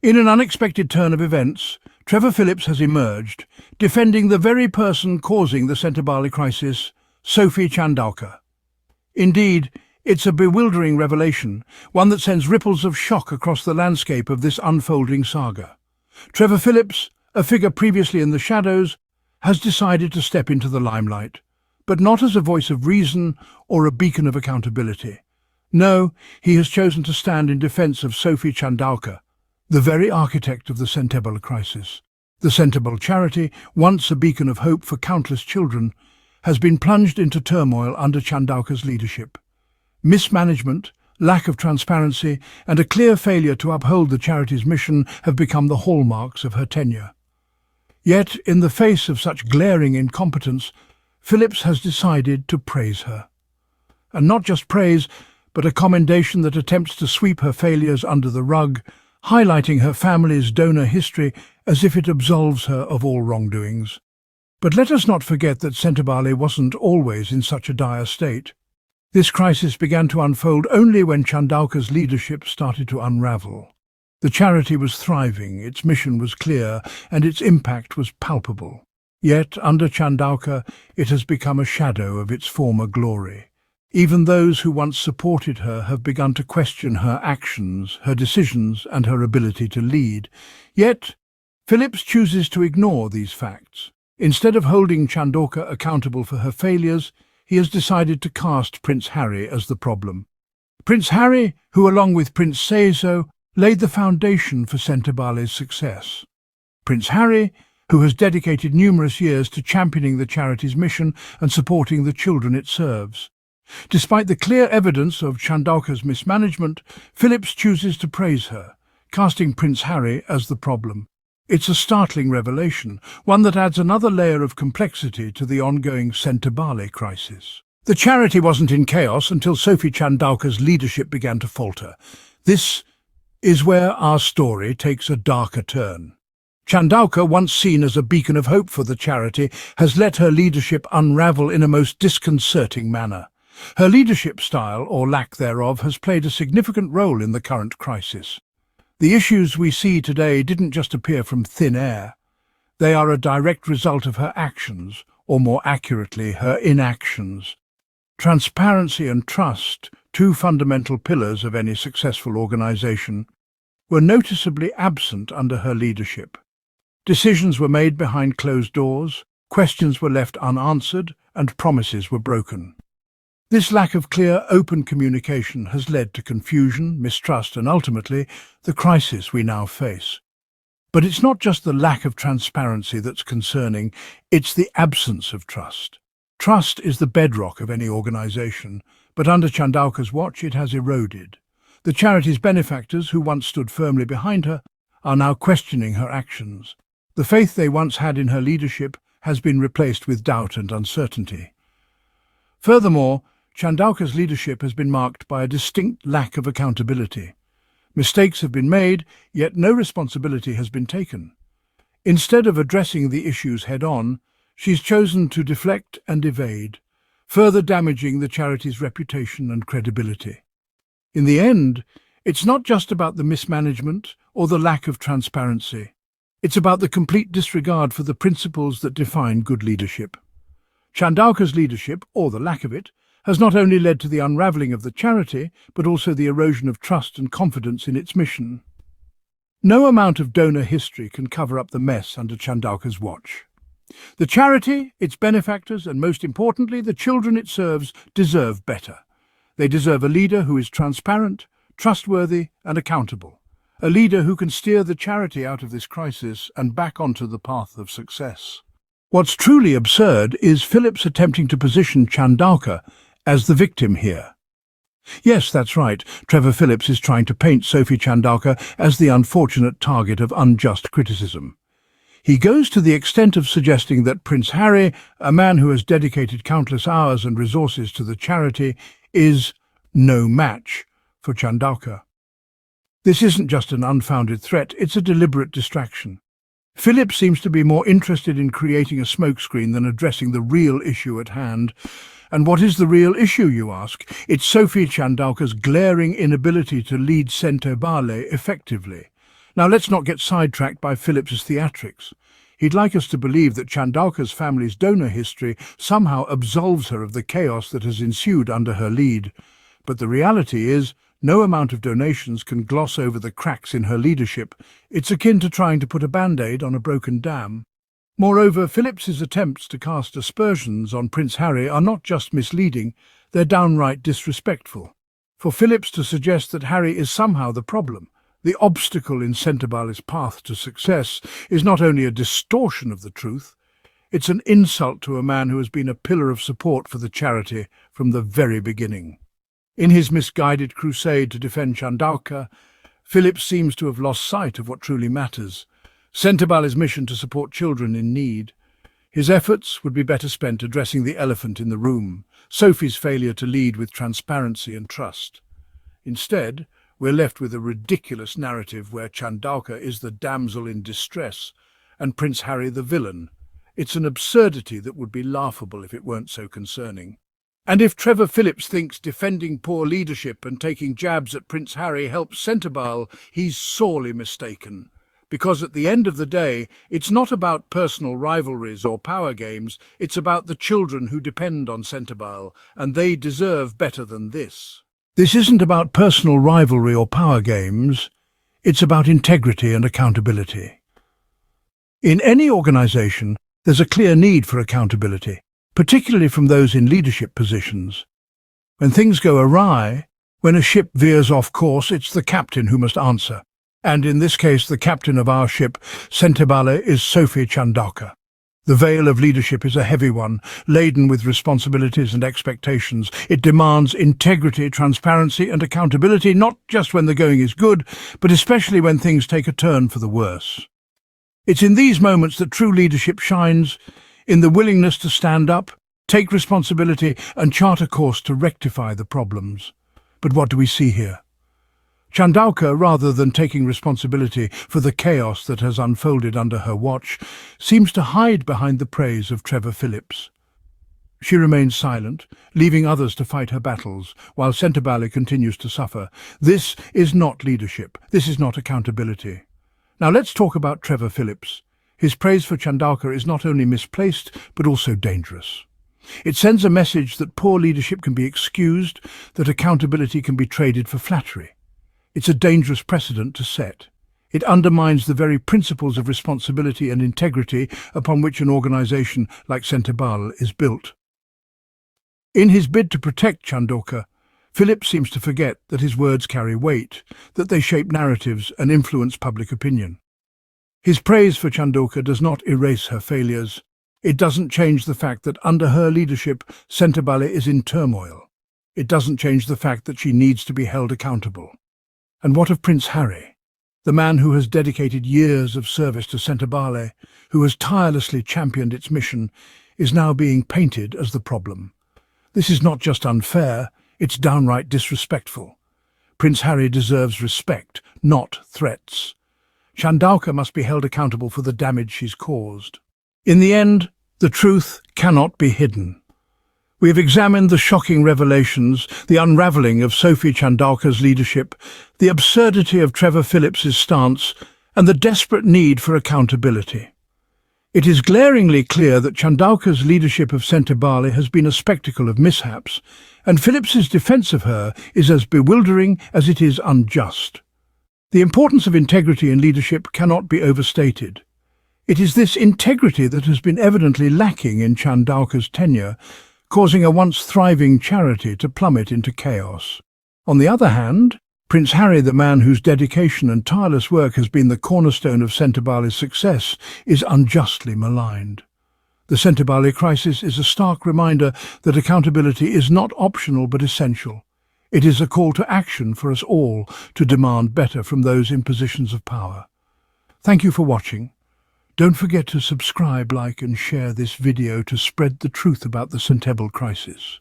In an unexpected turn of events, Trevor Phillips has emerged, defending the very person causing the Centre Bali crisis, Sophie Chandauka. Indeed, it's a bewildering revelation, one that sends ripples of shock across the landscape of this unfolding saga. Trevor Phillips, a figure previously in the shadows, has decided to step into the limelight, but not as a voice of reason or a beacon of accountability. No, he has chosen to stand in defence of Sophie Chandauka, the very architect of the Centre Bali crisis. The Centre Bali charity, once a beacon of hope for countless children, has been plunged into turmoil under Chandauka's leadership. Mismanagement, lack of transparency, and a clear failure to uphold the charity's mission have become the hallmarks of her tenure. Yet, in the face of such glaring incompetence, Phillips has decided to praise her. And not just praise, but a commendation that attempts to sweep her failures under the rug, highlighting her family's donor history as if it absolves her of all wrongdoings. But let us not forget that Centre Bali wasn't always in such a dire state. This crisis began to unfold only when Chandauka's leadership started to unravel. The charity was thriving, its mission was clear, and its impact was palpable. Yet, under Chandauka, it has become a shadow of its former glory. Even those who once supported her have begun to question her actions, her decisions, and her ability to lead. Yet, Phillips chooses to ignore these facts. Instead of holding Chandauka accountable for her failures, he has decided to cast Prince Harry as the problem. Prince Harry, who along with Prince Seiso, laid the foundation for Centre Bali's success. Prince Harry, who has dedicated numerous years to championing the charity's mission and supporting the children it serves. Despite the clear evidence of Chandauka's mismanagement, Phillips chooses to praise her, casting Prince Harry as the problem. It's a startling revelation, one that adds another layer of complexity to the ongoing Centre Bali crisis. The charity wasn't in chaos until Sophie Chandauka's leadership began to falter. This is where our story takes a darker turn. Chandauka, once seen as a beacon of hope for the charity, has let her leadership unravel in a most disconcerting manner. Her leadership style, or lack thereof, has played a significant role in the current crisis. The issues we see today didn't just appear from thin air. They are a direct result of her actions, or more accurately, her inactions. Transparency and trust, two fundamental pillars of any successful organization, were noticeably absent under her leadership. Decisions were made behind closed doors, questions were left unanswered, and promises were broken. This lack of clear, open communication has led to confusion, mistrust, and ultimately, the crisis we now face. But it's not just the lack of transparency that's concerning, it's the absence of trust. Trust is the bedrock of any organization, but under Chandauka's watch it has eroded. The charity's benefactors, who once stood firmly behind her, are now questioning her actions. The faith they once had in her leadership has been replaced with doubt and uncertainty. Furthermore, Chandauka's leadership has been marked by a distinct lack of accountability. Mistakes have been made, yet no responsibility has been taken. Instead of addressing the issues head-on, she's chosen to deflect and evade, further damaging the charity's reputation and credibility. In the end, it's not just about the mismanagement or the lack of transparency. It's about the complete disregard for the principles that define good leadership. Chandauka's leadership, or the lack of it, has not only led to the unravelling of the charity, but also the erosion of trust and confidence in its mission. No amount of donor history can cover up the mess under Chandauka's watch. The charity, its benefactors, and most importantly, the children it serves, deserve better. They deserve a leader who is transparent, trustworthy, and accountable. A leader who can steer the charity out of this crisis and back onto the path of success. What's truly absurd is Phillips attempting to position Chandauka as the victim here. Yes, that's right, Trevor Phillips is trying to paint Sophie Chandauka as the unfortunate target of unjust criticism. He goes to the extent of suggesting that Prince Harry, a man who has dedicated countless hours and resources to the charity, is no match for Chandauka. This isn't just an unfounded threat, it's a deliberate distraction. Phillips seems to be more interested in creating a smokescreen than addressing the real issue at hand. And what is the real issue, you ask? It's Sophie Chandauka's glaring inability to lead Centre Bali effectively. Now let's not get sidetracked by Phillips's theatrics. He'd like us to believe that Chandauka's family's donor history somehow absolves her of the chaos that has ensued under her lead. But the reality is, no amount of donations can gloss over the cracks in her leadership. It's akin to trying to put a band-aid on a broken dam. Moreover, Phillips's attempts to cast aspersions on Prince Harry are not just misleading, they're downright disrespectful. For Phillips to suggest that Harry is somehow the problem, the obstacle in Centibale's path to success, is not only a distortion of the truth, it's an insult to a man who has been a pillar of support for the charity from the very beginning. In his misguided crusade to defend Chandauka, Phillips seems to have lost sight of what truly matters: Centibale's mission to support children in need. His efforts would be better spent addressing the elephant in the room, Sophie's failure to lead with transparency and trust. Instead, we're left with a ridiculous narrative where Chandauka is the damsel in distress and Prince Harry the villain. It's an absurdity that would be laughable if it weren't so concerning. And if Trevor Phillips thinks defending poor leadership and taking jabs at Prince Harry helps Centibale, he's sorely mistaken. Because at the end of the day, it's not about personal rivalries or power games, it's about the children who depend on Centibale, and they deserve better than this. This isn't about personal rivalry or power games, it's about integrity and accountability. In any organization, there's a clear need for accountability, particularly from those in leadership positions. When things go awry, when a ship veers off course, it's the captain who must answer. And in this case, the captain of our ship, Centibale, is Sophie Chandauka. The veil of leadership is a heavy one, laden with responsibilities and expectations. It demands integrity, transparency and accountability, not just when the going is good, but especially when things take a turn for the worse. It's in these moments that true leadership shines, in the willingness to stand up, take responsibility and chart a course to rectify the problems. But what do we see here? Chandauka, rather than taking responsibility for the chaos that has unfolded under her watch, seems to hide behind the praise of Trevor Phillips. She remains silent, leaving others to fight her battles, while Centibale continues to suffer. This is not leadership. This is not accountability. Now let's talk about Trevor Phillips. His praise for Chandauka is not only misplaced, but also dangerous. It sends a message that poor leadership can be excused, that accountability can be traded for flattery. It's a dangerous precedent to set. It undermines the very principles of responsibility and integrity upon which an organization like Centibale is built. In his bid to protect Chandauka, Phillips seems to forget that his words carry weight, that they shape narratives and influence public opinion. His praise for Chandauka does not erase her failures. It doesn't change the fact that under her leadership, Centibale is in turmoil. It doesn't change the fact that she needs to be held accountable. And what of Prince Harry, the man who has dedicated years of service to Centibale, who has tirelessly championed its mission, is now being painted as the problem? This is not just unfair, it's downright disrespectful. Prince Harry deserves respect, not threats. Chandauka must be held accountable for the damage she's caused. In the end, the truth cannot be hidden. We have examined the shocking revelations, the unravelling of Sophie Chandauka's leadership, the absurdity of Trevor Phillips's stance, and the desperate need for accountability. It is glaringly clear that Chandauka's leadership of Centibale has been a spectacle of mishaps, and Phillips's defence of her is as bewildering as it is unjust. The importance of integrity in leadership cannot be overstated. It is this integrity that has been evidently lacking in Chandauka's tenure, causing a once thriving charity to plummet into chaos. On the other hand, Prince Harry, the man whose dedication and tireless work has been the cornerstone of Centibale's success, is unjustly maligned. The Centibale crisis is a stark reminder that accountability is not optional but essential. It is a call to action for us all to demand better from those in positions of power. Thank you for watching. Don't forget to subscribe, like and share this video to spread the truth about the Centibale crisis.